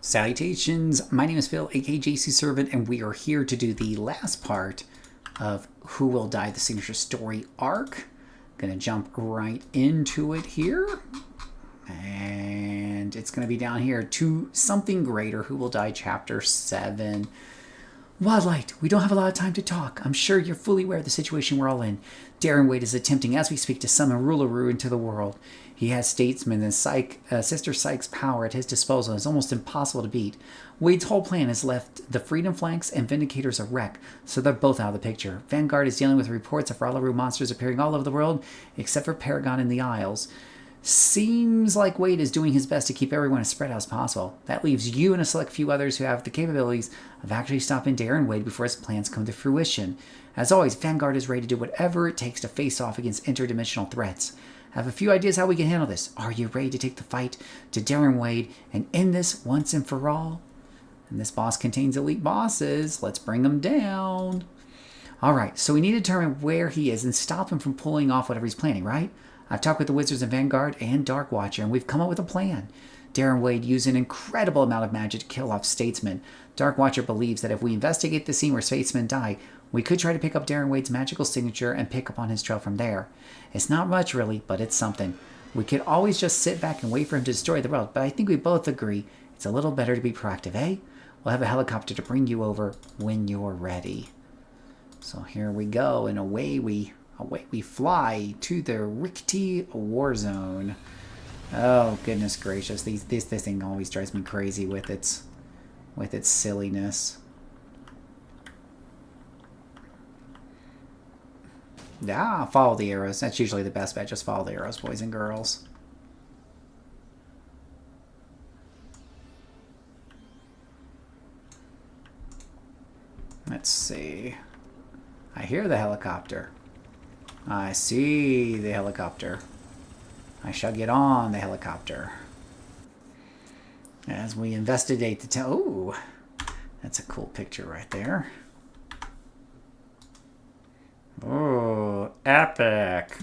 Salutations, my name is Phil, aka JC Servant, and we are here to do the last part of Who Will Die, the Signature Story arc. Gonna jump right into it here. And it's gonna be down here to Something Greater, Who Will Die, Chapter 7. Wildlight, we don't have a lot of time to talk. I'm sure you're fully aware of the situation we're all in. Darren Wade is attempting, as we speak, to summon Ruleroo into the world. He has Statesman and Sister Psyche's power at his disposal. It's almost impossible to beat. Wade's whole plan has left the Freedom Flanks and Vindicators a wreck, so they're both out of the picture. Vanguard is dealing with reports of Ruleroo monsters appearing all over the world, except for Paragon in the Isles. Seems like Wade is doing his best to keep everyone as spread out as possible. That leaves you and a select few others who have the capabilities of actually stopping Darren Wade before his plans come to fruition. As always, Vanguard is ready to do whatever it takes to face off against interdimensional threats. I have a few ideas how we can handle this. Are you ready to take the fight to Darren Wade and end this once and for all? And this boss contains elite bosses. Let's bring them down. Alright, so we need to determine where he is and stop him from pulling off whatever he's planning, right? I've talked with the Wizards of Vanguard and Dark Watcher, and we've come up with a plan. Darren Wade used an incredible amount of magic to kill off Statesman. Dark Watcher believes that if we investigate the scene where Statesman died, we could try to pick up Darren Wade's magical signature and pick up on his trail from there. It's not much, really, but it's something. We could always just sit back and wait for him to destroy the world, but I think we both agree it's a little better to be proactive, eh? We'll have a helicopter to bring you over when you're ready. So here we go, and away we fly to the Rikti War Zone. Oh, goodness gracious. This thing always drives me crazy with its silliness. Follow the arrows. That's usually the best bet. Just follow the arrows, boys and girls. Let's see. I hear the helicopter. I see the helicopter. I shall get on the helicopter. As we investigate the town. Ooh, that's a cool picture right there. Oh, epic.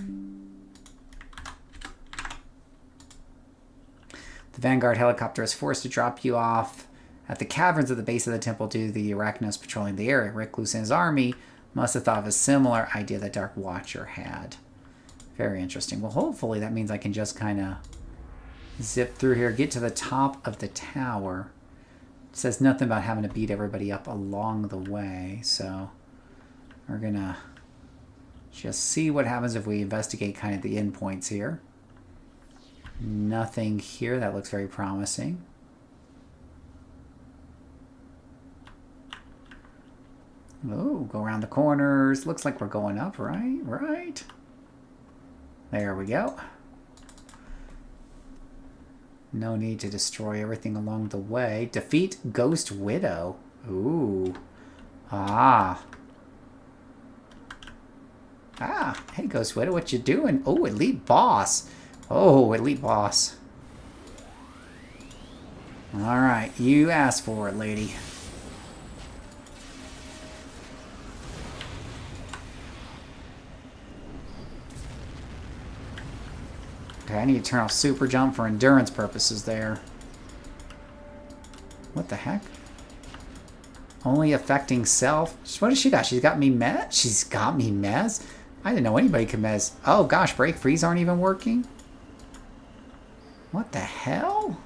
The Vanguard helicopter is forced to drop you off at the caverns at the base of the temple due to the Arachnos patrolling the area. Recluse and his army must have thought of a similar idea that Dark Watcher had. Very interesting. Well, hopefully that means I can just kind of zip through here, get to the top of the tower. It says nothing about having to beat everybody up along the way, so we're going to just see what happens if we investigate kind of the endpoints here. Nothing here. That looks very promising. Oh, go around the corners. Looks like we're going up, right? Right. There we go. No need to destroy everything along the way. Defeat Ghost Widow. Ooh. Hey Ghost Widow, what you doing? Oh, elite boss. Oh, elite boss. Alright, you asked for it, lady. Okay, I need to turn off super jump for endurance purposes there. What the heck? Only affecting self? What does she got? She's got me mez? She's got me mez? I didn't know anybody could mez. Oh gosh, break freeze aren't even working? What the hell?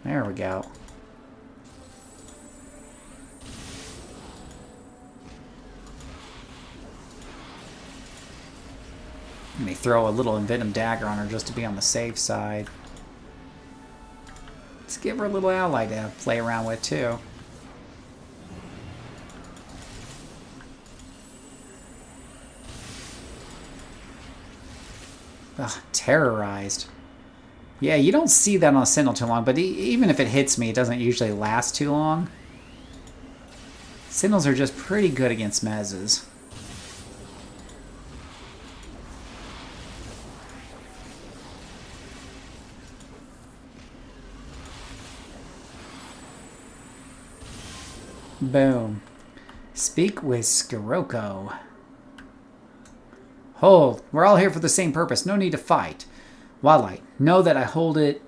There we go. Let me throw a little Envenom Dagger on her just to be on the safe side. Let's give her a little ally to play around with too. Ugh, terrorized. Yeah, you don't see that on a Sentinel too long, but even if it hits me, it doesn't usually last too long. Sentinels are just pretty good against mezzes. Boom. Speak with Scirocco. Hold. We're all here for the same purpose. No need to fight. Wildlight, know that I hold it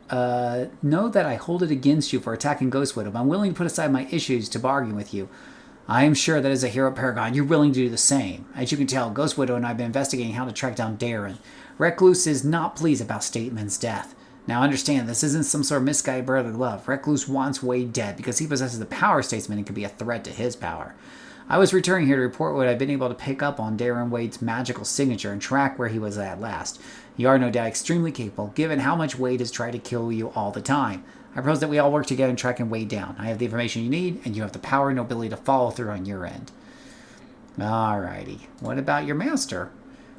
against you for attacking Ghost Widow, but I'm willing to put aside my issues to bargain with you. I am sure that as a hero paragon, you're willing to do the same. As you can tell, Ghost Widow and I have been investigating how to track down Darren. Recluse is not pleased about Stateman's death. Now understand, this isn't some sort of misguided brotherly love. Recluse wants Wade dead because he possesses the power of Statesman and could be a threat to his power. I was returning here to report what I've been able to pick up on Darren Wade's magical signature and track where he was at last. You are no doubt extremely capable, given how much Wade has tried to kill you all the time. I propose that we all work together in tracking Wade down. I have the information you need, and you have the power and ability to follow through on your end. Alrighty. What about your master?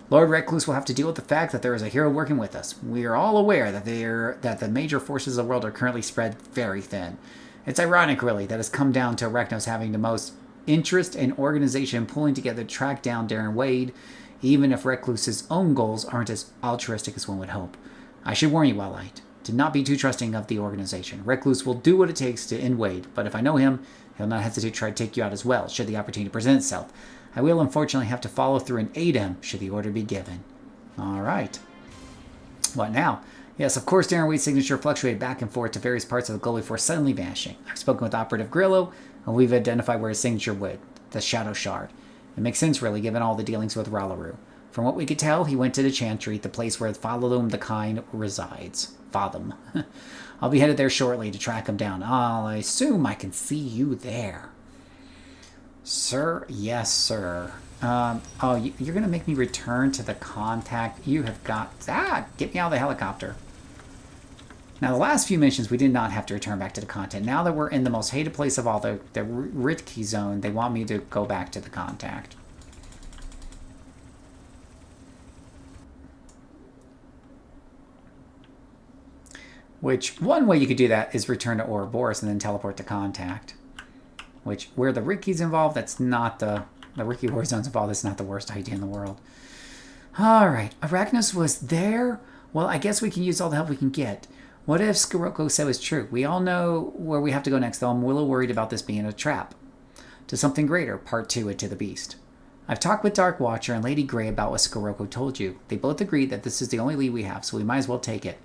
Lord Recluse will have to deal with the fact that there is a hero working with us. We are all aware that the major forces of the world are currently spread very thin. It's ironic, really, that it's come down to Arachnos having the most interest and organization pulling together to track down Darren Wade, even if Recluse's own goals aren't as altruistic as one would hope. I should warn you, Wildlight, to not be too trusting of the organization. Recluse will do what it takes to end Wade, but if I know him, he'll not hesitate to try to take you out as well, should the opportunity present itself. I will unfortunately have to follow through and aid him, should the order be given. Alright. What now? Yes, of course, Darren Wade's signature fluctuated back and forth to various parts of the globe before suddenly vanishing. I've spoken with Operative Grillo, and we've identified where his signature would, the Shadow Shard. It makes sense, really, given all the dealings with Ralaru. From what we could tell, he went to the Chantry, the place where Fathalum the Kind resides. Fathom. I'll be headed there shortly to track him down. I assume I can see you there. Sir? Yes, sir. You're going to make me return to the contact? You have got... Get me out of the helicopter. Now, the last few missions, we did not have to return back to the contact. Now that we're in the most hated place of all, the Ritki zone, they want me to go back to the contact. Which, one way you could do that is return to Ouroboros and then teleport to contact. Which, where the Ritki's involved, that's not the Ritki war zone's involved, that's not the worst idea in the world. Alright, Arachnos was there? Well, I guess we can use all the help we can get. What if Scirocco said was true? We all know where we have to go next, though I'm a little worried about this being a trap. To something greater, part 2 to the Beast. I've talked with Dark Watcher and Lady Grey about what Scirocco told you. They both agreed that this is the only lead we have, so we might as well take it.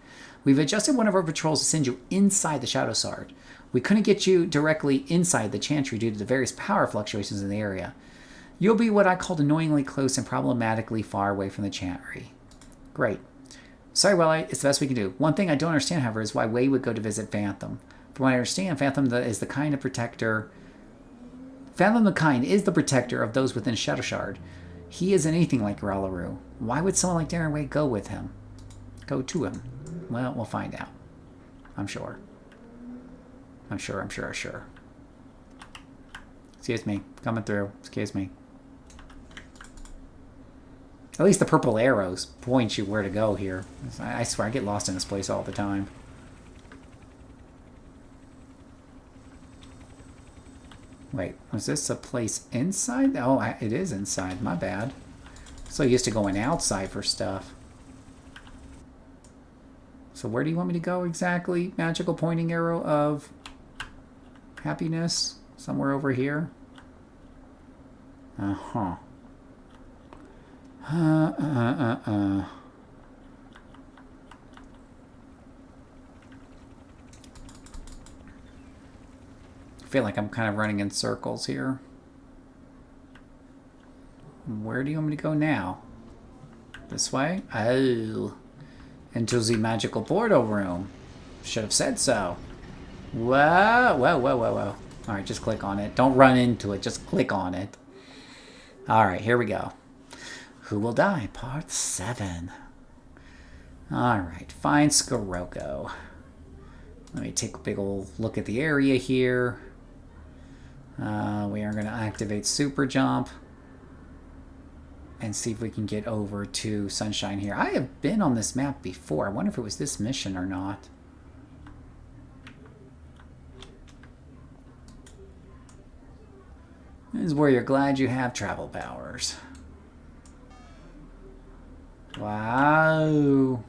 We've adjusted one of our patrols to send you inside the Shadow Shard. We couldn't get you directly inside the Chantry due to the various power fluctuations in the area. You'll be what I called annoyingly close and problematically far away from the Chantry. Great. Sorry, Wellite, it's the best we can do. One thing I don't understand, however, is why Wade would go to visit Phantom. From what I understand, Phantom is the kind of protector... Phantom the Kind is the protector of those within Shadow Shard. He isn't anything like Ralaru. Why would someone like Darren Wade go with him? Go to him? Well, we'll find out. I'm sure. I'm sure. Excuse me. Coming through. Excuse me. At least the purple arrows point you where to go here. I swear, I get lost in this place all the time. Wait, was this a place inside? Oh, it is inside. My bad. So used to going outside for stuff. So where do you want me to go exactly? Magical pointing arrow of happiness? Somewhere over here? Uh-huh. I feel like I'm kind of running in circles here. Where do you want me to go now? This way? Oh. Into the magical portal room. Should have said so. Whoa, whoa, whoa, whoa, whoa. Alright, just click on it. Don't run into it, just click on it. Alright, here we go. Who will die? Part 7. Alright, find Scirocco. Let me take a big old look at the area here. We are going to activate Super Jump. And see if we can get over to Sunshine here. I have been on this map before. I wonder if it was this mission or not. This is where you're glad you have travel powers. Wow.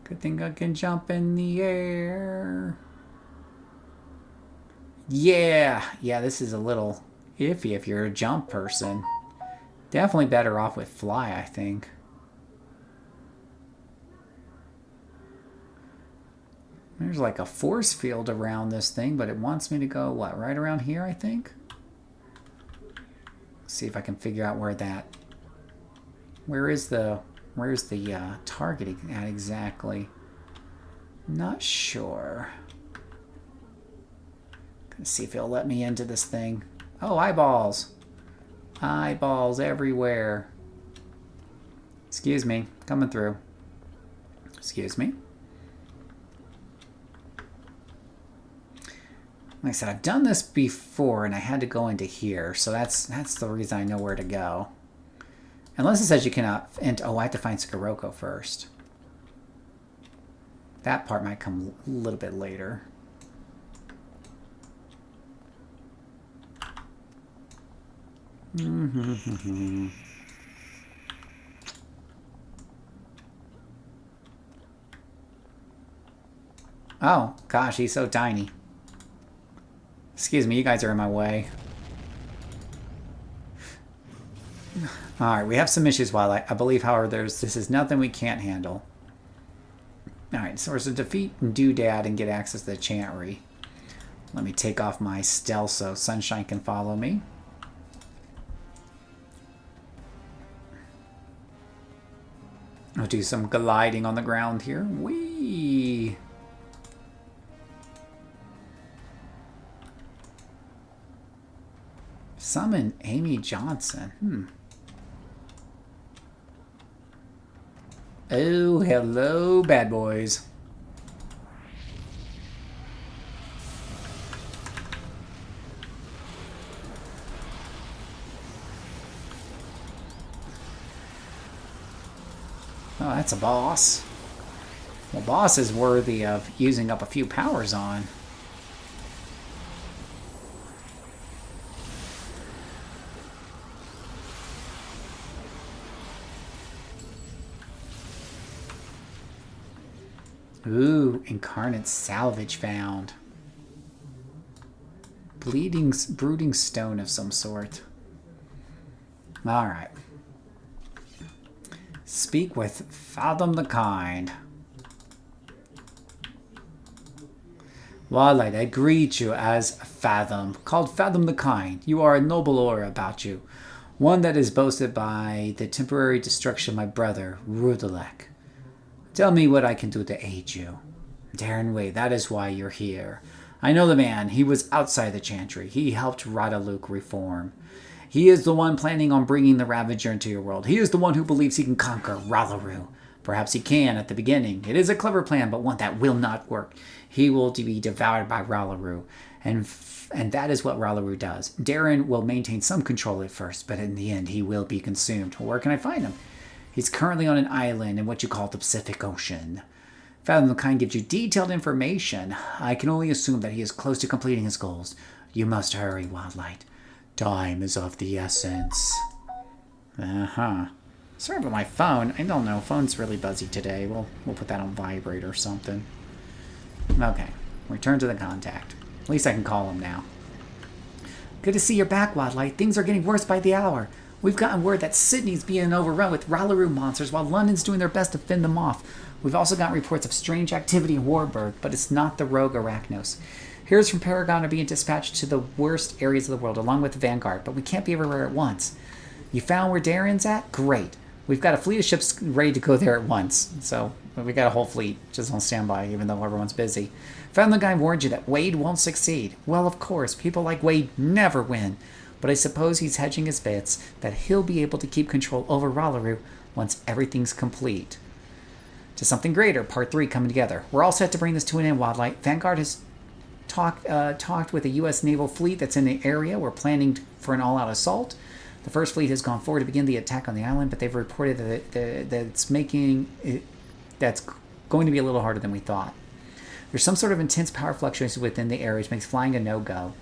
Good thing I can jump in the air. Yeah. Yeah, this is a little iffy if you're a jump person. Definitely better off with fly, I think. There's like a force field around this thing, but it wants me to go, what, right around here, I think? Let's see if I can figure out where that... Where's the targeting at exactly? Not sure. Gonna see if it'll let me into this thing. Oh, eyeballs. Eyeballs everywhere. Excuse me, coming through. Excuse me. Like I said, I've done this before, and I had to go into here, so that's the reason I know where to go. Unless it says you cannot... oh, I have to find Skoroko first. That part might come a little bit later. Oh, gosh, he's so tiny. Excuse me, you guys are in my way. Alright, we have some issues, Wildlight. I believe, however, this is nothing we can't handle. Alright, so we're to defeat Doodad and get access to the Chantry. Let me take off my stealth so Sunshine can follow me. I'll do some gliding on the ground here. Whee! Summon Amy Johnson. Oh, hello, bad boys. Oh, that's a boss. Well, boss is worthy of using up a few powers on. Ooh, incarnate salvage found. Brooding stone of some sort. Alright. Speak with Fathom the Kind. Wildlight, I greet you as Fathom, called Fathom the Kind. You are a noble aura about you, one that is boasted by the temporary destruction of my brother, Rudalek. Tell me what I can do to aid you. Darren Way, that is why you're here. I know the man. He was outside the Chantry. He helped Radaluk reform. He is the one planning on bringing the Ravager into your world. He is the one who believes he can conquer Ralaru. Perhaps he can at the beginning. It is a clever plan, but one that will not work. He will be devoured by Ralaru, and that is what Ralaru does. Darren will maintain some control at first, but in the end he will be consumed. Where can I find him? He's currently on an island in what you call the Pacific Ocean. Fathom the Kind gives you detailed information. I can only assume that he is close to completing his goals. You must hurry, Wildlight. Time is of the essence. Sorry about my phone. I don't know. Phone's really buzzy today. We'll put that on vibrate or something. Okay. Return to the contact. At least I can call him now. Good to see you're back, Wildlight. Things are getting worse by the hour. We've gotten word that Sydney's being overrun with Ralaru monsters while London's doing their best to fend them off. We've also got reports of strange activity in Warburg, but it's not the rogue Arachnos. Here's from Paragon are being dispatched to the worst areas of the world, along with the Vanguard, but we can't be everywhere at once. You found where Darren's at? Great. We've got a fleet of ships ready to go there at once. So, we got a whole fleet just on standby, even though everyone's busy. Found the guy warned you that Wade won't succeed. Well, of course, people like Wade never win. But I suppose he's hedging his bets that he'll be able to keep control over Ralaru once everything's complete. To something greater, Part 3 coming together. We're all set to bring this to an end, Wildlight. Vanguard has talked with a U.S. naval fleet that's in the area. We're planning for an all-out assault. The first fleet has gone forward to begin the attack on the island, but they've reported that's going to be a little harder than we thought. There's some sort of intense power fluctuations within the area, which makes flying a no-go.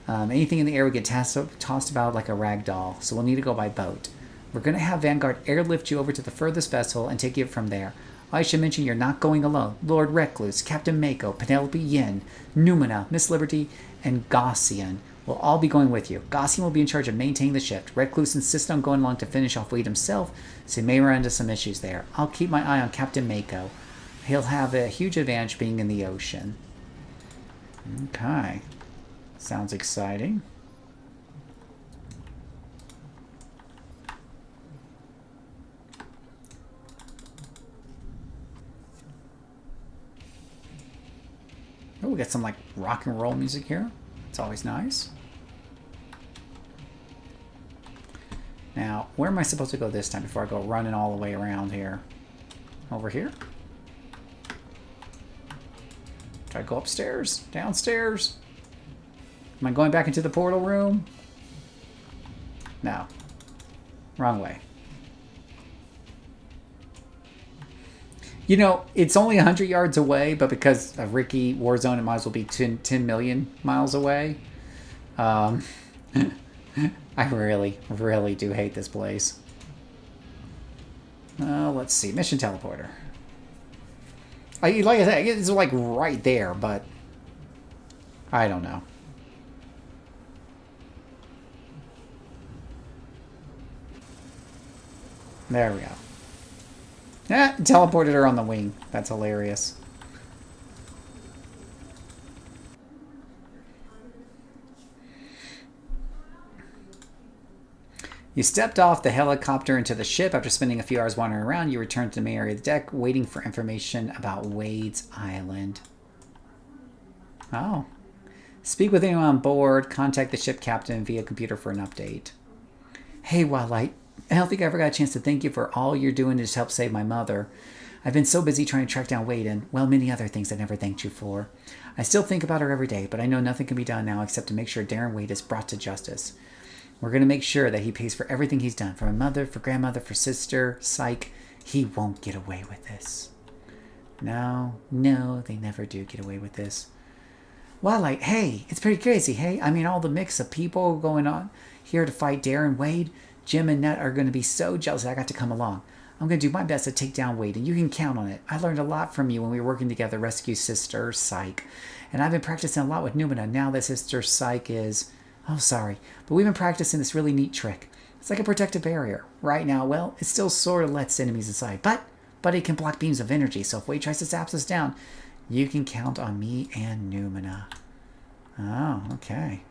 Anything in the air would get tossed about like a rag doll, so we'll need to go by boat. We're going to have Vanguard airlift you over to the furthest vessel and take you from there. I should mention you're not going alone. Lord Recluse, Captain Mako, Penelope Yin, Numina, Miss Liberty, and Gaussian will all be going with you. Gaussian will be in charge of maintaining the ship. Recluse insists on going along to finish off Wade himself, so he may run into some issues there. I'll keep my eye on Captain Mako. He'll have a huge advantage being in the ocean. Okay. Sounds exciting. Oh, we got some like rock and roll music here. It's always nice. Now, where am I supposed to go this time before I go running all the way around here? Over here? Do I go upstairs? Downstairs? Am I going back into the portal room? No. Wrong way. You know, it's only 100 yards away, but because of Ricky Warzone, it might as well be 10 million miles away. I really, really do hate this place. Let's see. Mission teleporter. Like I said, it's like right there, but I don't know. There we go. Teleported her on the wing. That's hilarious. You stepped off the helicopter into the ship. After spending a few hours wandering around, you returned to the main area of the deck, waiting for information about Wade's Island. Oh. Speak with anyone on board. Contact the ship captain via computer for an update. Hey, Wildlight. I don't think I ever got a chance to thank you for all you're doing to just help save my mother. I've been so busy trying to track down Wade and, well, many other things I never thanked you for. I still think about her every day, but I know nothing can be done now except to make sure Darren Wade is brought to justice. We're going to make sure that he pays for everything he's done. For my mother, for grandmother, for sister, psych. He won't get away with this. No, they never do get away with this. Well, like, hey, it's pretty crazy, hey? I mean, all the mix of people going on here to fight Darren Wade. Jim and Ned are going to be so jealous that I got to come along. I'm going to do my best to take down Wade, and you can count on it. I learned a lot from you when we were working together to rescue Sister Psych. And I've been practicing a lot with Numina now that Sister Psych is... Oh, sorry. But we've been practicing this really neat trick. It's like a protective barrier. Right now, well, it still sort of lets enemies inside. But it can block beams of energy, so if Wade tries to zap us down, you can count on me and Numina. Oh, okay.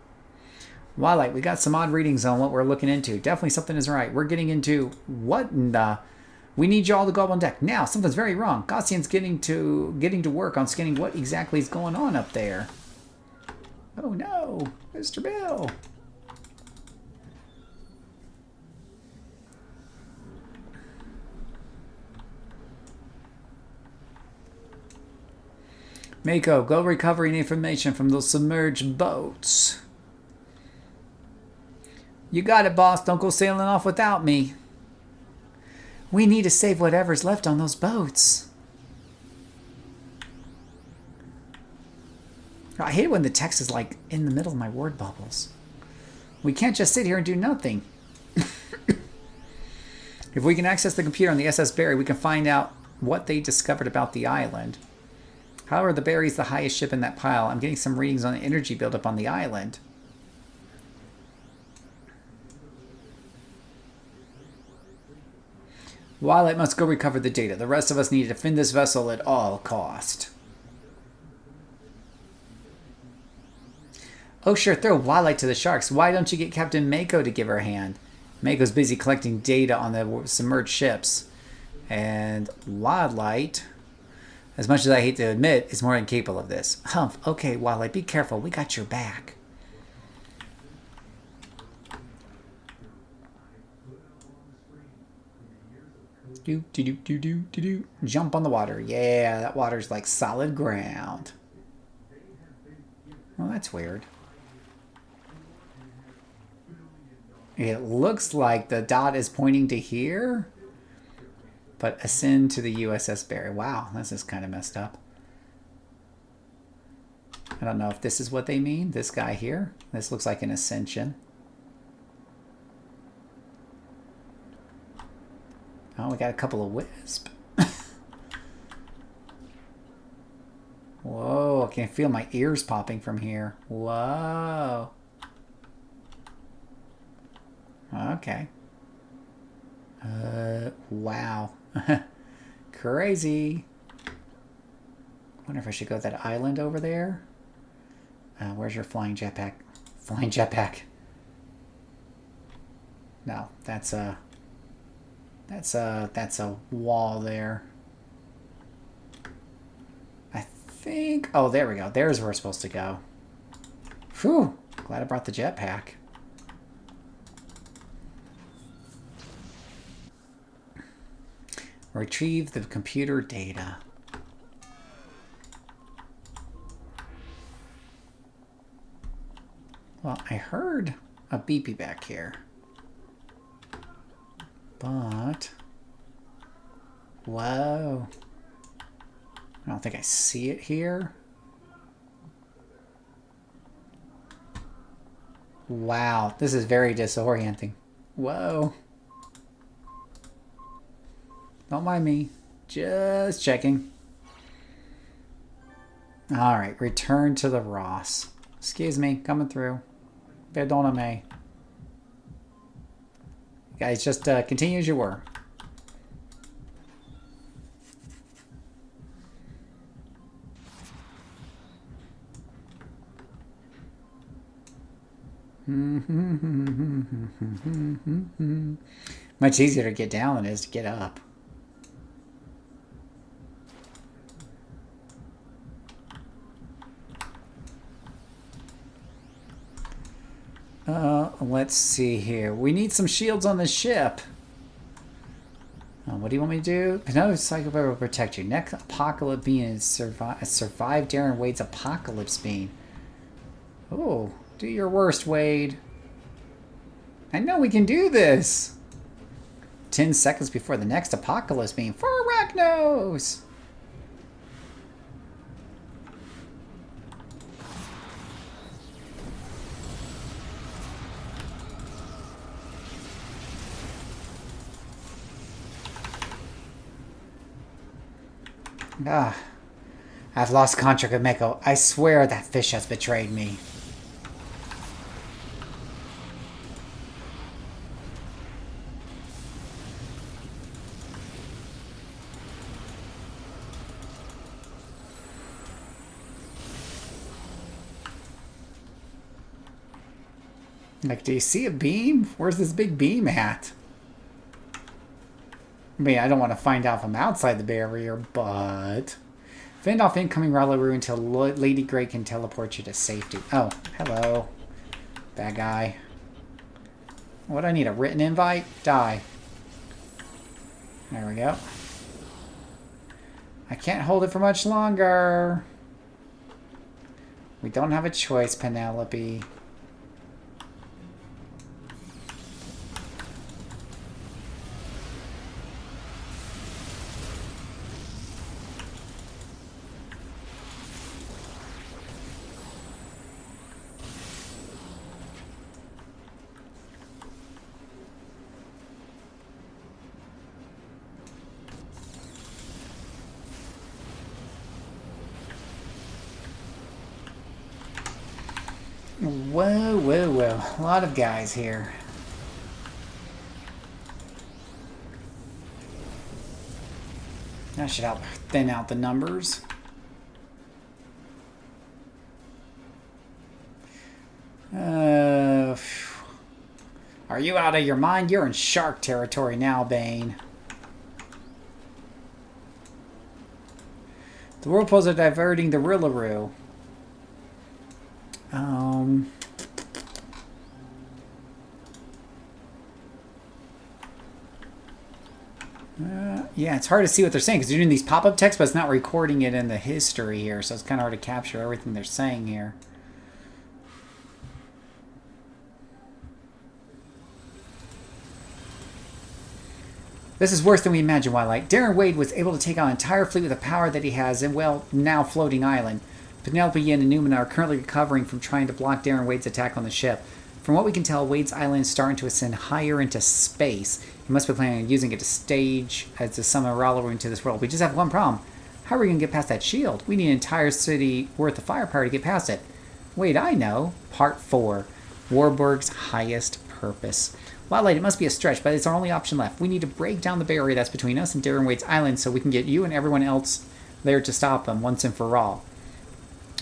Wildlight, we got some odd readings on what we're looking into. Definitely something is right. We're getting into what in the... We need you all to go up on deck. Now, something's very wrong. Gaussian's getting to work on scanning what exactly is going on up there. Oh no, Mr. Bill. Mako, go recovering information from those submerged boats. You got it, boss. Don't go sailing off without me. We need to save whatever's left on those boats. I hate it when the text is like in the middle of my word bubbles. We can't just sit here and do nothing. If we can access the computer on the SS Barry, we can find out what they discovered about the island. However, the Barry's the highest ship in that pile. I'm getting some readings on the energy buildup on the island. Wildlight must go recover the data. The rest of us need to defend this vessel at all cost. Oh sure, throw Wildlight to the sharks. Why don't you get Captain Mako to give her a hand? Mako's busy collecting data on the submerged ships. And Wildlight, as much as I hate to admit, is more than capable of this. Humph, okay, Wildlight, be careful. We got your back. Do. Jump on the water. Yeah, that water's like solid ground. Well, that's weird. It looks like the dot is pointing to here, but ascend to the USS Barry. Wow, this is kind of messed up. I don't know if this is what they mean. This guy here. This looks like an ascension. Oh, we got a couple of wisp. Whoa, I can feel my ears popping from here. Whoa. Okay. Wow. Crazy. wonder if I should go to that island over there. Where's your flying jetpack? Flying jetpack. No, that's a wall there. I think. Oh, there we go. There's where we're supposed to go. Whew. Glad I brought the jetpack. Retrieve the computer data. Well, I heard a beepy back here. But... whoa. I don't think I see it here. Wow, this is very disorienting. Whoa. Don't mind me. Just checking. Alright, return to the Ross. Excuse me, coming through. Perdoname. Guys, just continue as you were. Much easier to get down than it is to get up. Let's see here. We need some shields on the ship. What do you want me to do? No, Psychopath will protect you. Next apocalypse being is survive Darren Wade's apocalypse being. Oh, do your worst, Wade. I know we can do this. 10 seconds before the next apocalypse being for Arachnos. Ah, I've lost contact with Mako. I swear that fish has betrayed me. Like, do you see a beam? Where's this big beam at? I mean, I don't want to find out from outside the barrier, but... fend off incoming Ralaru until Lady Grey can teleport you to safety. Oh, hello. Bad guy. What, I need a written invite? Die. There we go. I can't hold it for much longer. We don't have a choice, Penelope. Whoa, whoa, whoa. A lot of guys here. That should help thin out the numbers. Are you out of your mind? You're in shark territory now, Bane. The whirlpools are diverting the Rillaroo. Yeah, it's hard to see what they're saying because they're doing these pop-up texts, but it's not recording it in the history here, so it's kind of hard to capture everything they're saying here. This is worse than we imagined, Wildlight. Darren Wade was able to take on an entire fleet with the power that he has and, well, now floating island. Penelope, Yin, and Numina are currently recovering from trying to block Darren Wade's attack on the ship. From what we can tell, Wade's island is starting to ascend higher into space. He must be planning on using it to summon Ralaru into this world. We just have one problem. How are we going to get past that shield? We need an entire city worth of firepower to get past it. Wait, I know. Part 4. Warburg's highest purpose. Wildlight, it must be a stretch, but it's our only option left. We need to break down the barrier that's between us and Darren Wade's island so we can get you and everyone else there to stop them once and for all.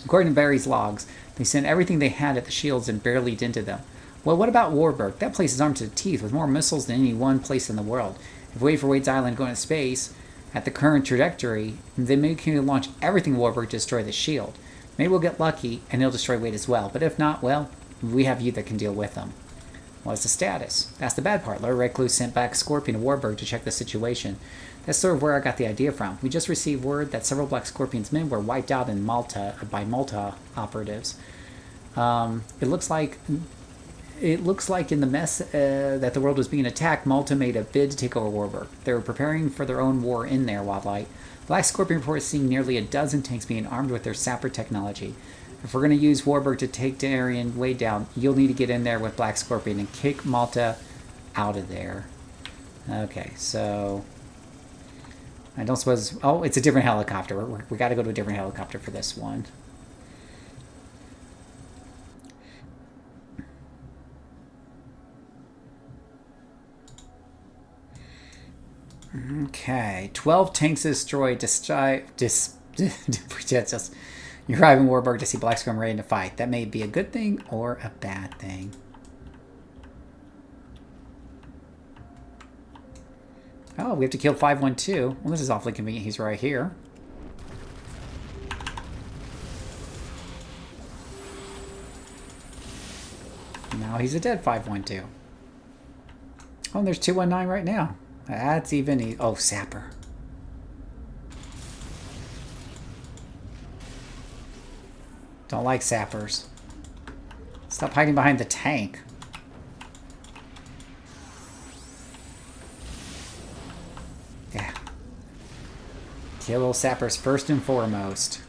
According to Barry's logs, they sent everything they had at the shields and barely dented them. Well, what about Warburg? That place is armed to the teeth with more missiles than any one place in the world. If we wait for Wade's Island going to space at the current trajectory, then maybe we can launch everything Warburg to destroy the shield. Maybe we'll get lucky and it'll destroy Wade as well. But if not, well, we have you that can deal with them. What's the status? That's the bad part. Lord Recluse sent back Scorpion to Warburg to check the situation. That's sort of where I got the idea from. We just received word that several Black Scorpion's men were wiped out in Malta by Malta operatives. It looks like in the mess that the world was being attacked, Malta made a bid to take over Warburg. They were preparing for their own war in there, Wildlight. Black Scorpion reports seeing nearly a dozen tanks being armed with their sapper technology. If we're going to use Warburg to take Darien Wade down, you'll need to get in there with Black Scorpion and kick Malta out of there. Okay, so I don't suppose... Oh, it's a different helicopter. We got to go to a different helicopter for this one. Okay, 12 tanks destroyed. You're arriving Warburg to see Black Scorpion ready to fight. That may be a good thing or a bad thing. Oh, we have to kill 512. Well, this is awfully convenient. He's right here. Now he's a dead 512. Oh, and there's 219 right now. That's even... Oh, Sapper. Don't like sappers. Stop hiding behind the tank. Yeah. Kill little sappers first and foremost.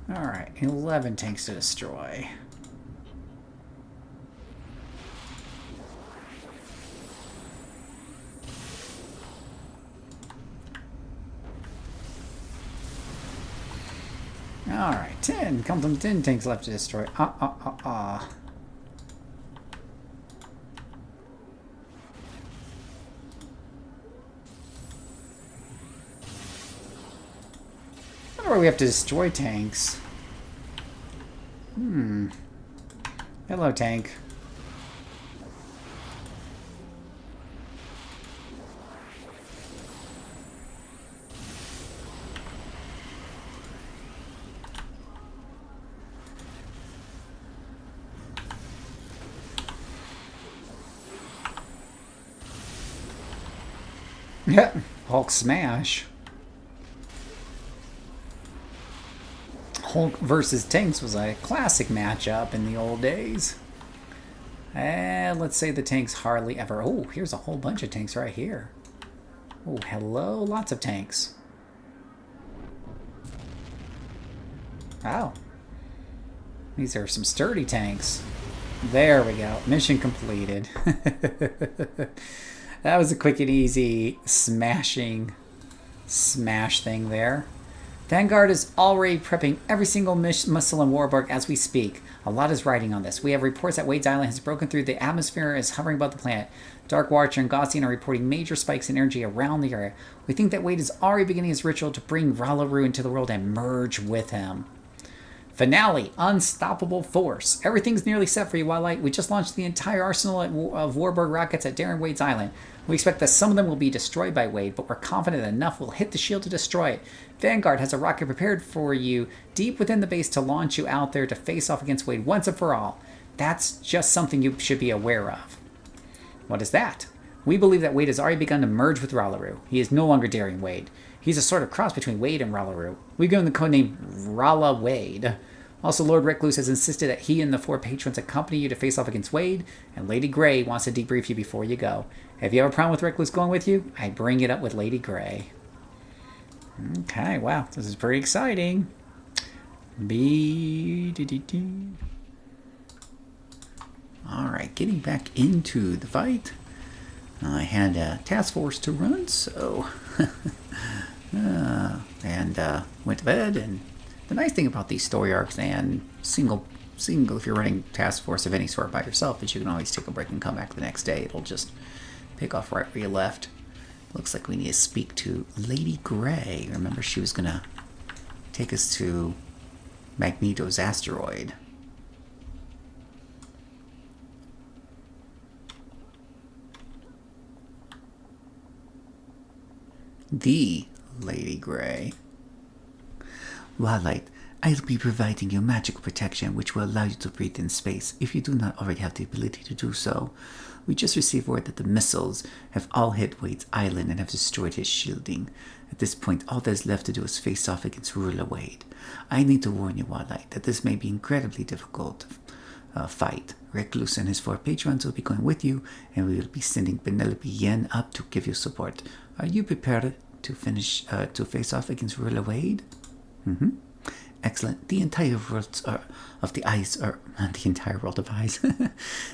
Alright, 11 tanks to destroy. Alright, 10. Come from 10 tanks left to destroy. I wonder where we have to destroy tanks. Hello, tank. Yeah, Hulk smash. Hulk versus tanks was a classic matchup in the old days. And let's say the tanks hardly ever... Oh, here's a whole bunch of tanks right here. Oh, hello, lots of tanks. Wow. These are some sturdy tanks. There we go. Mission completed. That was a quick and easy smash thing there. Vanguard is already prepping every single missile in Warburg as we speak. A lot is riding on this. We have reports that Wade's Island has broken through the atmosphere and is hovering above the planet. Dark Watcher and Gaussian are reporting major spikes in energy around the area. We think that Wade is already beginning his ritual to bring Ralaru into the world and merge with him. Finale, Unstoppable Force. Everything's nearly set for you, Wildlight. We just launched the entire arsenal of Warburg rockets at Darien Wade's Island. We expect that some of them will be destroyed by Wade, but we're confident enough will hit the shield to destroy it. Vanguard has a rocket prepared for you deep within the base to launch you out there to face off against Wade once and for all. That's just something you should be aware of. What is that? We believe that Wade has already begun to merge with Ralaru. He is no longer Darien Wade. He's a sort of cross between Wade and Ralaru. We've given the codename Rala Wade. Also, Lord Recluse has insisted that he and the 4 patrons accompany you to face off against Wade, and Lady Grey wants to debrief you before you go. If you have a problem with Recluse going with you, I bring it up with Lady Grey. Okay, wow, this is pretty exciting. Alright, getting back into the fight. I had a task force to run, so... went to bed, and the nice thing about these story arcs and single single, if you're running task force of any sort by yourself, but you can always take a break and come back the next day. It'll just pick off right where you left. Looks like we need to speak to Lady Grey. Remember, she was gonna take us to Magneto's asteroid. The Lady Grey. Wildlight, I'll be providing you magical protection which will allow you to breathe in space if you do not already have the ability to do so. We just received word that the missiles have all hit Wade's island and have destroyed his shielding. At this point, all that is left to do is face off against Ruler Wade. I need to warn you, Wildlight, that this may be incredibly difficult fight. Recluse and his 4 patrons will be going with you, and we will be sending Penelope Yen up to give you support. Are you prepared to face off against Ruler Wade? Mm-hmm. Excellent. The entire world of the eyes are the entire world of eyes.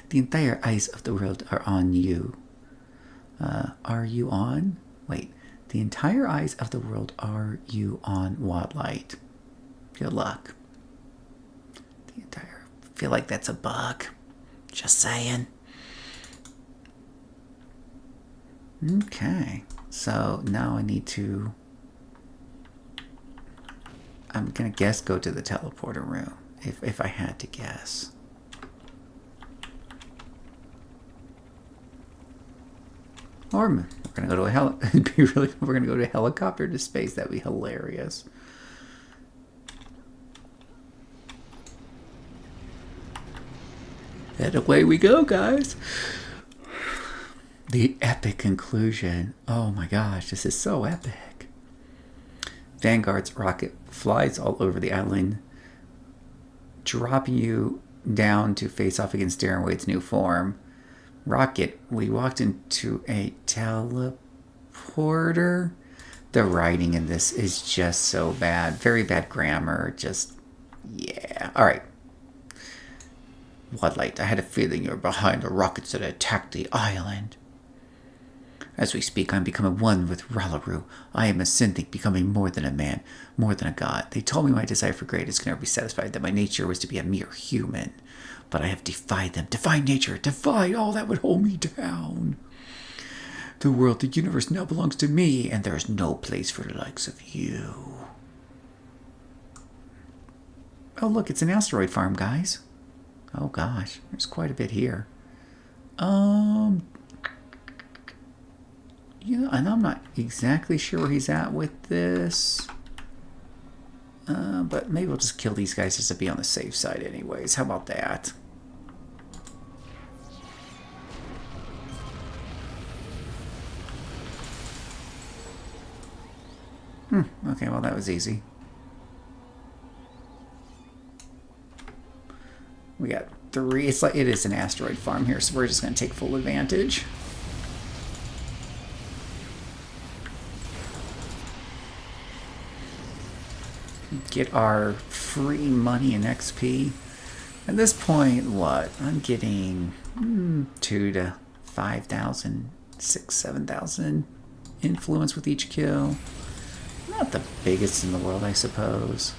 The entire eyes of the world are on you. Are you on? Wait. The entire eyes of the world are you on, Wildlight? Good luck. The entire. I feel like that's a bug. Just saying. Okay. So now I need to. I'm gonna guess go to the teleporter room, if I had to guess. Or we're gonna go to we're gonna go to a helicopter to space. That'd be hilarious. And away we go, guys. The epic conclusion. Oh my gosh, this is so epic. Vanguard's rocket flies all over the island, dropping you down to face off against Darren Wade's new form. Rocket, we walked into a teleporter. The writing in this is just so bad. Very bad grammar. Just, yeah. Alright. Wildlight, I had a feeling you were behind the rockets that attacked the island. As we speak, I am becoming one with Ralaru. I am a synthetic, becoming more than a man, more than a god. They told me my desire for greatness could never be satisfied, that my nature was to be a mere human. But I have defied them, defied nature, defied all that would hold me down. The world, the universe now belongs to me, and there is no place for the likes of you. Oh, look, it's an asteroid farm, guys. Oh, gosh, there's quite a bit here. Yeah, and I'm not exactly sure where he's at with this. But maybe we'll just kill these guys just to be on the safe side anyways. How about that? Okay, well that was easy. We got 3. It's like it is an asteroid farm here, so we're just going to take full advantage. Get our free money and XP. At this point, what? I'm getting 2 to 5,000, 6,000, 7,000 influence with each kill. Not the biggest in the world, I suppose.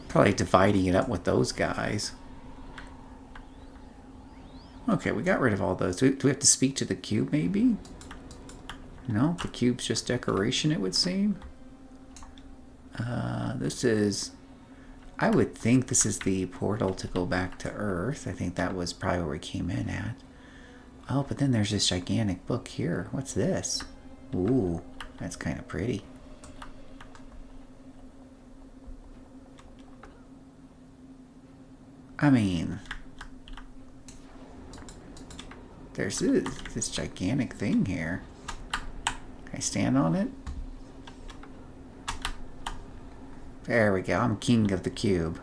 Probably dividing it up with those guys. Okay, we got rid of all those. Do we have to speak to the cube, maybe? No, the cube's just decoration, it would seem. This is... I would think this is the portal to go back to Earth. I think that was probably where we came in at. Oh, but then there's this gigantic book here. What's this? Ooh, that's kind of pretty. I mean... There's this gigantic thing here. Can I stand on it? There we go. I'm king of the cube.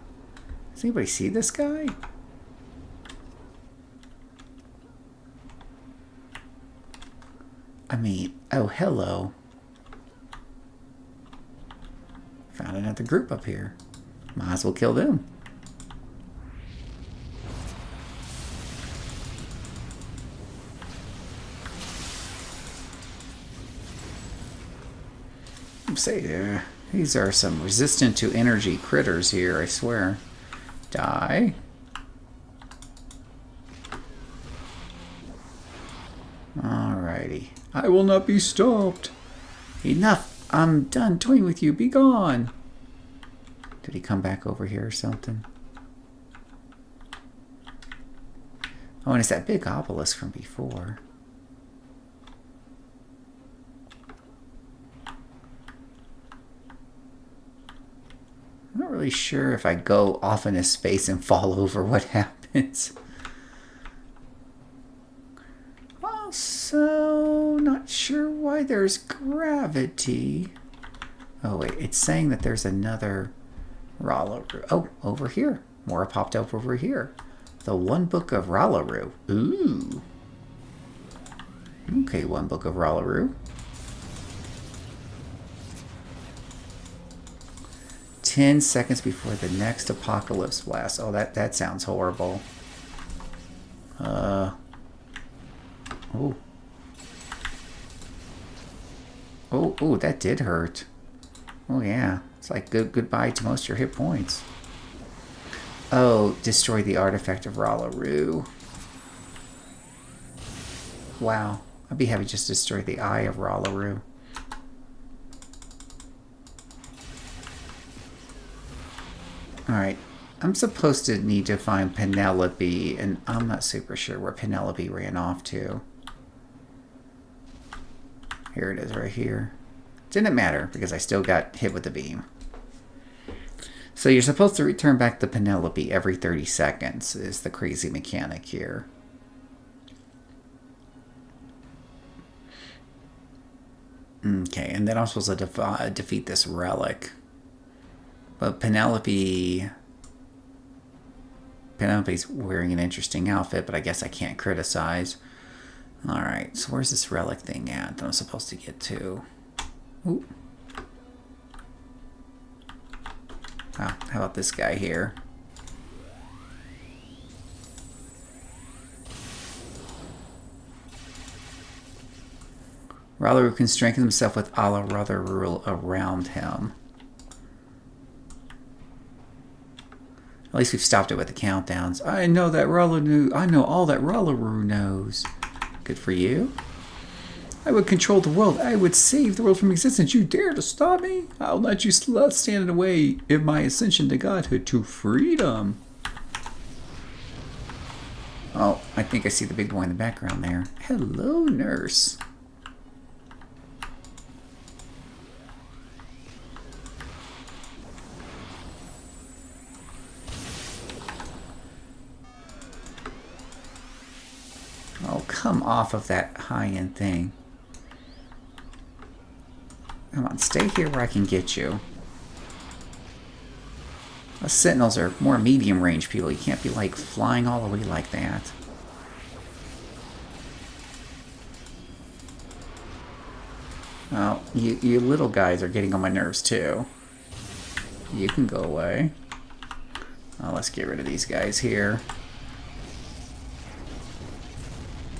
Does anybody see this guy? I mean, oh, hello. Found another group up here. Might as well kill them. say, these are some resistant to energy critters here, I swear. Die. Alrighty. I will not be stopped. Enough. I'm done toying with you. Be gone. Did he come back over here or something? Oh, and it's that big obelisk from before. I'm not really sure if I go off into space and fall over what happens. Also, not sure why there's gravity. Oh wait, it's saying that there's another Ralaru. Oh, over here. More popped up over here. The One Book of Ralaru. Ooh. Okay, One Book of Ralaru. 10 seconds before the next apocalypse blast. Oh, that sounds horrible. Oh. Oh, that did hurt. Oh, yeah. It's like goodbye to most of your hit points. Oh, destroy the artifact of Ralaru. Wow. I'd be happy just to destroy the eye of Ralaru. Alright. I'm supposed to need to find Penelope, and I'm not super sure where Penelope ran off to. Here it is right here. Didn't matter because I still got hit with the beam. So you're supposed to return back to Penelope every 30 seconds is the crazy mechanic here. Okay, and then I'm supposed to defeat this relic. But Penelope's wearing an interesting outfit, but I guess I can't criticize. Alright, so where's this relic thing at that I'm supposed to get to? Ooh. Oh, how about this guy here? Ralaru can strengthen himself with Allah Ralaru around him. At least we've stopped it with the countdowns. I know all that Ralaru knows. Good for you. I would control the world. I would save the world from existence. You dare to stop me? I'll let you stand in the way of my ascension to godhood, to freedom. Oh, I think I see the big boy in the background there. Hello, nurse. Oh, come off of that high-end thing. Come on, stay here where I can get you. Us sentinels are more medium-range people. You can't be, like, flying all the way like that. Well, you little guys are getting on my nerves, too. You can go away. Well, let's get rid of these guys here.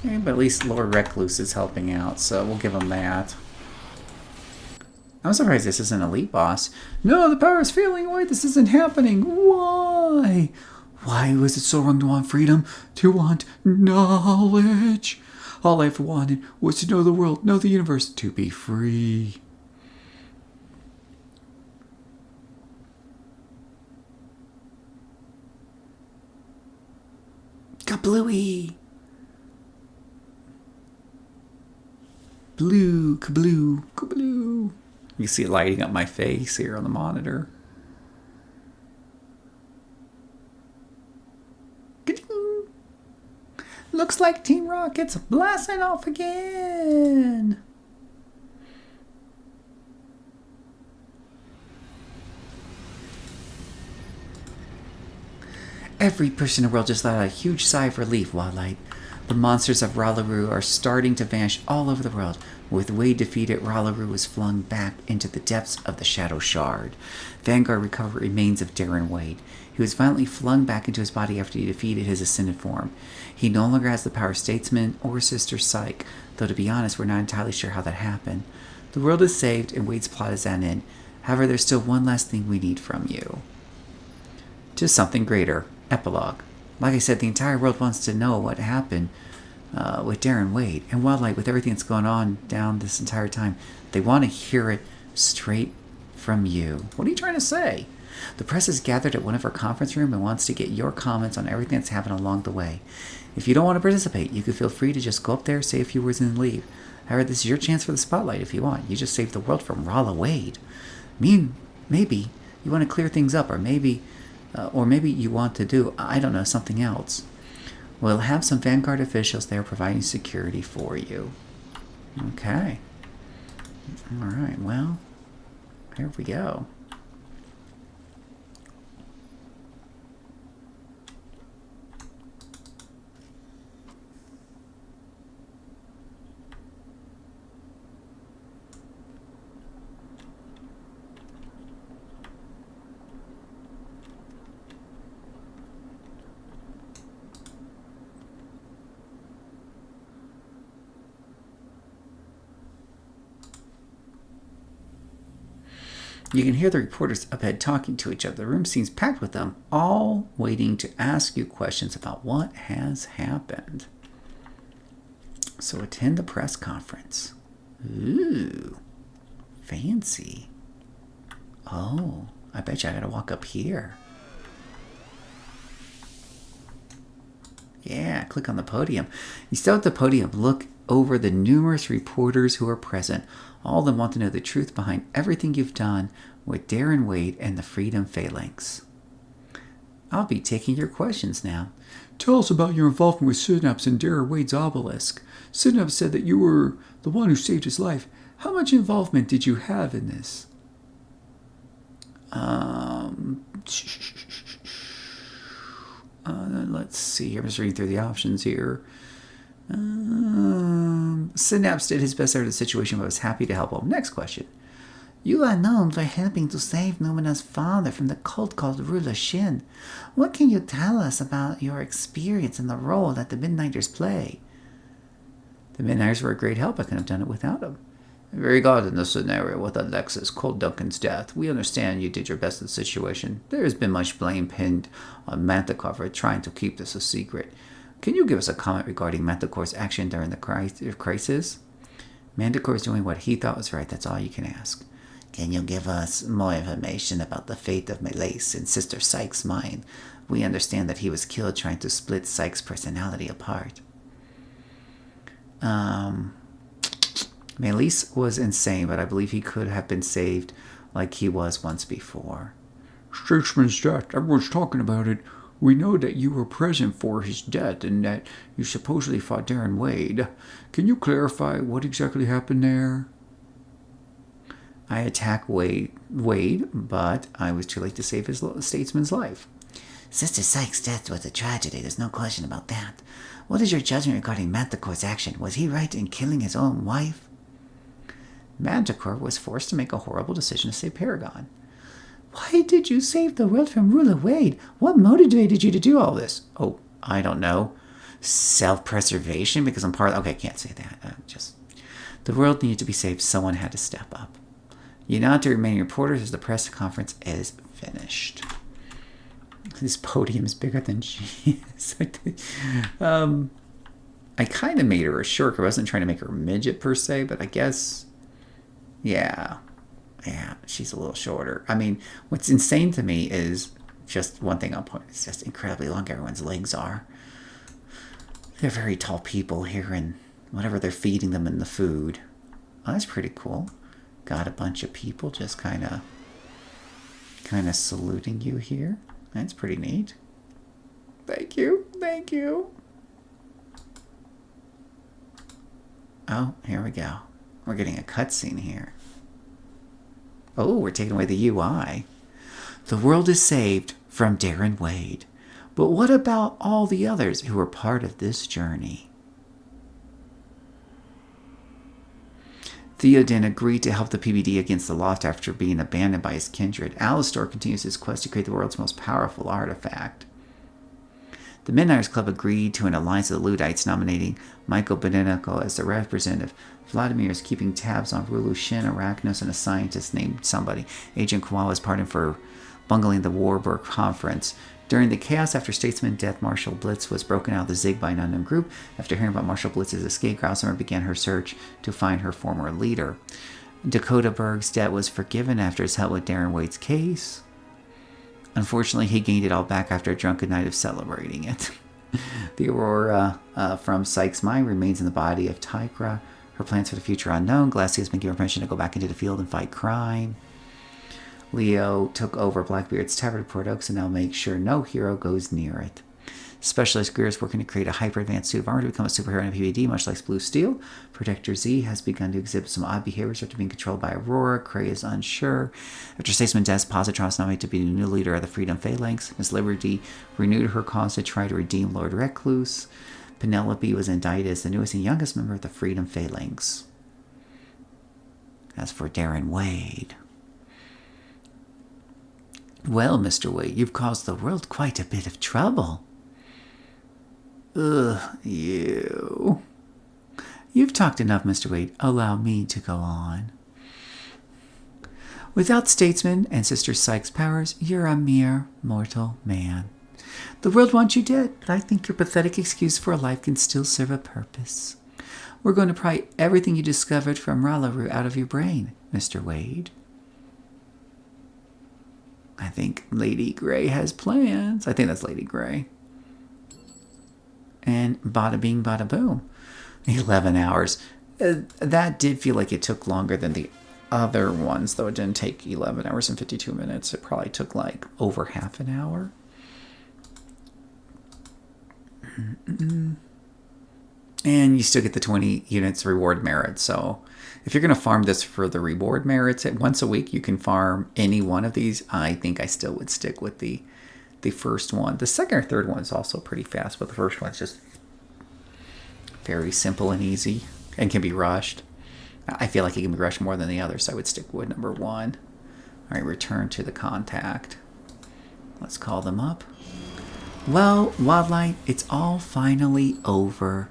Okay, but at least Lord Recluse is helping out, so we'll give him that. I'm surprised this isn't an elite boss. No, the power is failing away. This isn't happening. Why? Why was it so wrong to want freedom? To want knowledge? All I ever wanted was to know the world, know the universe, to be free. Kablooey! Blue, kabloo, kabloo. You see it lighting up my face here on the monitor. Ka-ding! Looks like Team Rocket's blasting off again. Every person in the world just let out a huge sigh of relief, Wildlight. The monsters of Ralaru are starting to vanish all over the world. With Wade defeated, Ralaru was flung back into the depths of the Shadow Shard. Vanguard recovered remains of Darren Wade. He was violently flung back into his body after he defeated his ascended form. He no longer has the power of Statesman or Sister Psyche, though to be honest, we're not entirely sure how that happened. The world is saved and Wade's plot is at an end. However, there's still one last thing we need from you. To something greater. Epilogue. Like I said, the entire world wants to know what happened with Darren Wade. And Wildlight, with everything that's gone on down this entire time, they want to hear it straight from you. What are you trying to say? The press is gathered at one of our conference rooms and wants to get your comments on everything that's happened along the way. If you don't want to participate, you can feel free to just go up there, say a few words, and then leave. However, this is your chance for the spotlight if you want. You just saved the world from Rolla Wade. Maybe you want to clear things up, or maybe you want to do, I don't know, something else. We'll have some Vanguard officials there providing security for you. Okay. All right, well, here we go. You can hear the reporters up ahead talking to each other. The room seems packed with them, all waiting to ask you questions about what has happened. So attend the press conference. Ooh, fancy. Oh, I bet you I gotta walk up here. Yeah, click on the podium. You still at the podium, look over the numerous reporters who are present. All of them want to know the truth behind everything you've done with Darren Wade and the Freedom Phalanx. I'll be taking your questions now. Tell us about your involvement with Synapse and Darren Wade's obelisk. Synapse said that you were the one who saved his life. How much involvement did you have in this? Let's see. I'm just reading through the options here. Synapse did his best out of the situation, but was happy to help him. Next question. You are known for helping to save Numena's father from the cult called Ruler Shin. What can you tell us about your experience and the role that the Midnighters play? The Midnighters were a great help. I couldn't have done it without them. Regarding the scenario with Alexis Cole Duncan's death, we understand you did your best in the situation. There has been much blame pinned on Manticore for trying to keep this a secret. Can you give us a comment regarding Manticore's action during the crisis? Manticore is doing what he thought was right. That's all you can ask. Can you give us more information about the fate of Melise and Sister Sykes' mind? We understand that he was killed trying to split Sykes' personality apart. Melise was insane, but I believe he could have been saved like he was once before. Statesman's death. Everyone's talking about it. We know that you were present for his death and that you supposedly fought Darren Wade. Can you clarify what exactly happened there? I attacked Wade, but I was too late to save his statesman's life. Sister Sykes' death was a tragedy. There's no question about that. What is your judgment regarding Manticore's action? Was he right in killing his own wife? Manticore was forced to make a horrible decision to save Paragon. Why did you save the world from Ruler Wade? What motivated you to do all this? Oh, I don't know. Self-preservation? Because I'm part of... Okay, I can't say that. The world needed to be saved. Someone had to step up. You nod to remaining reporters as the press conference is finished. This podium is bigger than she is. I kind of made her a short. I wasn't trying to make her a midget per se, but I guess... Yeah, she's a little shorter. I mean, what's insane to me is just one thing I'll point. It's just incredibly long everyone's legs are. They're very tall people here, and whatever they're feeding them in the food. Oh, that's pretty cool. Got a bunch of people just kind of saluting you here. That's pretty neat. Thank you. Oh, here we go. We're getting a cutscene here. Oh, we're taking away the UI. The world is saved from Darren Wade. But what about all the others who were part of this journey? Theoden agreed to help the PBD against the Lost after being abandoned by his kindred. Alistor continues his quest to create the world's most powerful artifact. The Midnighters Club agreed to an alliance of the Luddites, nominating Michael Benenico as the representative. Vladimir is keeping tabs on Rulu Shin, Arachnos, and a scientist named somebody. Agent Kawawa is pardoned for bungling the Warburg Conference. During the chaos after Statesman death, Marshal Blitz was broken out of the Zig by an unknown group. After hearing about Marshal Blitz's escape, Grausimer began her search to find her former leader. Dakota Berg's debt was forgiven after his help with Darren Wade's case. Unfortunately, he gained it all back after a drunken night of celebrating it. The Aurora from Sykes' mind remains in the body of Tygra. Her plans for the future are unknown. Glassy has been given permission to go back into the field and fight crime. Leo took over Blackbeard's Tavern at Port Oaks and now makes sure no hero goes near it. Specialist Greer is working to create a hyper-advanced suit of armor to become a superhero in PvD, much like Blue Steel. Protector Z has begun to exhibit some odd behaviors after being controlled by Aurora. Cray is unsure. After Statesman death, Positron is nominated to be the new leader of the Freedom Phalanx. Miss Liberty renewed her cause to try to redeem Lord Recluse. Penelope was indicted as the newest and youngest member of the Freedom Phalanx. As for Darren Wade... Well, Mr. Wade, you've caused the world quite a bit of trouble. Ugh, you. You've talked enough, Mr. Wade. Allow me to go on. Without Statesman and Sister Sykes' powers, you're a mere mortal man. The world wants you dead, but I think your pathetic excuse for a life can still serve a purpose. We're going to pry everything you discovered from Ralaru out of your brain, Mr. Wade. I think Lady Grey has plans. I think that's Lady Grey. And bada bing, bada boom. 11 hours. That did feel like it took longer than the other ones, though it didn't take 11 hours and 52 minutes. It probably took like over half an hour. And you still get the 20 units reward merit. So if you're going to farm this for the reward merits, once a week you can farm any one of these. I think I still would stick with the first one. The second or third one is also pretty fast, but the first one's just very simple and easy and can be rushed. I feel like it can be rushed more than the others, so I would stick with number 1. All right, return to the contact. Let's call them up. Well, Wildlight, it's all finally over.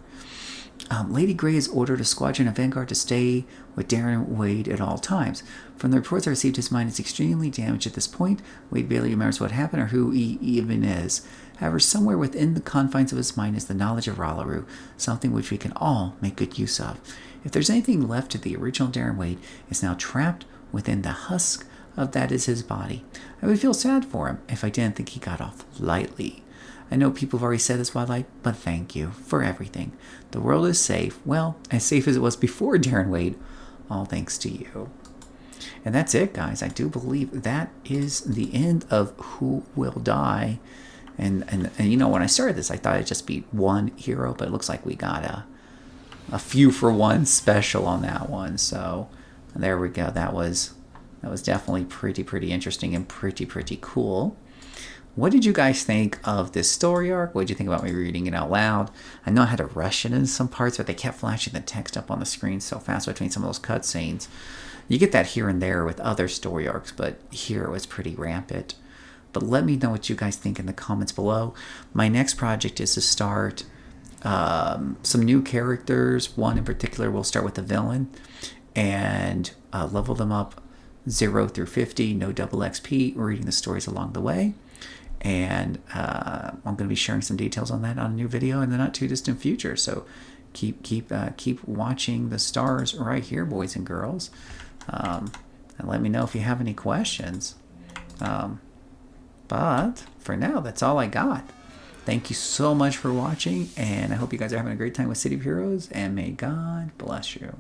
Lady Grey has ordered a squadron of Vanguard to stay with Darren Wade at all times. From the reports I received, his mind is extremely damaged at this point. Wade barely remembers what happened or who he even is. However, somewhere within the confines of his mind is the knowledge of Ralaru, something which we can all make good use of. If there's anything left of the original Darren Wade, it's now trapped within the husk of that is his body. I would feel sad for him if I didn't think he got off lightly. I know people have already said this, Wildlight, but thank you for everything. The world is safe. Well, as safe as it was before Darren Wade. All thanks to you. And that's it, guys. I do believe that is the end of Who Will Die. And you know, when I started this, I thought it'd just be one hero, but it looks like we got a few for one special on that one. So there we go. That was definitely pretty interesting and pretty cool. What did you guys think of this story arc? What did you think about me reading it out loud? I know I had to rush it in some parts, but they kept flashing the text up on the screen so fast between some of those cutscenes. You get that here and there with other story arcs, but here it was pretty rampant. But let me know what you guys think in the comments below. My next project is to start some new characters. One in particular, we'll start with the villain and level them up 0 through 50, no double XP, reading the stories along the way. And I'm going to be sharing some details on that on a new video in the not too distant future. So keep watching the stars right here, boys and girls. And let me know if you have any questions. But for now, that's all I got. Thank you so much for watching, and I hope you guys are having a great time with City of Heroes, and may God bless you.